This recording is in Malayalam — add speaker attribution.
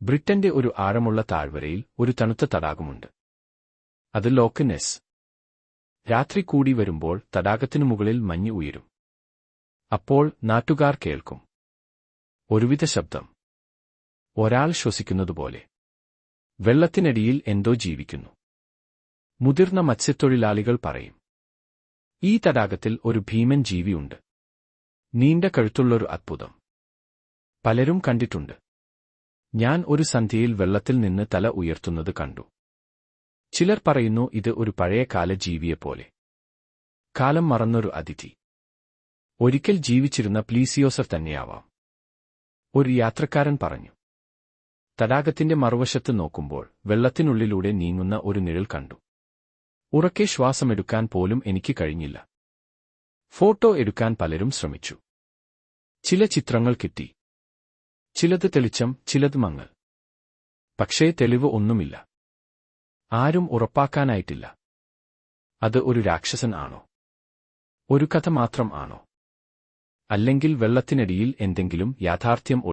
Speaker 1: ബ്രിട്ടന്റെ ഒരു ആഴമുള്ള താഴ്വരയിൽ ഒരു തണുത്ത തടാകമുണ്ട്. അത് ലോക്ക് നെസ്. രാത്രി കൂടി വരുമ്പോൾ തടാകത്തിനു മുകളിൽ മഞ്ഞ് ഉയരും. അപ്പോൾ നാട്ടുകാർ കേൾക്കും ഒരുവിധ ശബ്ദം, ഒരാൾ ശ്വസിക്കുന്നതുപോലെ. വെള്ളത്തിനടിയിൽ എന്തോ ജീവിക്കുന്നു. മുതിർന്ന മത്സ്യത്തൊഴിലാളികൾ പറയും, ഈ തടാകത്തിൽ ഒരു ഭീമൻ ജീവിയുണ്ട്. നീണ്ട കഴുത്തുള്ളൊരു അത്ഭുതം. പലരും കണ്ടിട്ടുണ്ട്. ഞാൻ ഒരു സന്ധ്യയിൽ വെള്ളത്തിൽ നിന്ന് തല ഉയർത്തുന്നത് കണ്ടു. ചിലർ പറയുന്നു ഇത് ഒരു പഴയകാല ജീവിയെപ്പോലെ. കാലം മറന്നൊരു അതിഥി. ഒരിക്കൽ ജീവിച്ചിരുന്ന പ്ലീസിയോസർ തന്നെയാവാം. ഒരു യാത്രക്കാരൻ പറഞ്ഞു. തടാകത്തിന്റെ മറുവശത്ത് നോക്കുമ്പോൾ വെള്ളത്തിനുള്ളിലൂടെ നീങ്ങുന്ന ഒരു നിഴൽ കണ്ടു. ഉറക്കെ ശ്വാസമെടുക്കാൻ പോലും എനിക്ക് കഴിഞ്ഞില്ല. ഫോട്ടോ എടുക്കാൻ പലരും ശ്രമിച്ചു. ചില ചിത്രങ്ങൾ കിട്ടി. ചിലത് തെളിച്ചം, ചിലത് മങ്ങൽ. പക്ഷേ തെളിവ് ഒന്നുമില്ല. ആരും ഉറപ്പാക്കാനായിട്ടില്ല. അത് ഒരു രാക്ഷസൻ ആണോ? ഒരു കഥ മാത്രം ആണോ? അല്ലെങ്കിൽ വെള്ളത്തിനടിയിൽ എന്തെങ്കിലും യാഥാർത്ഥ്യം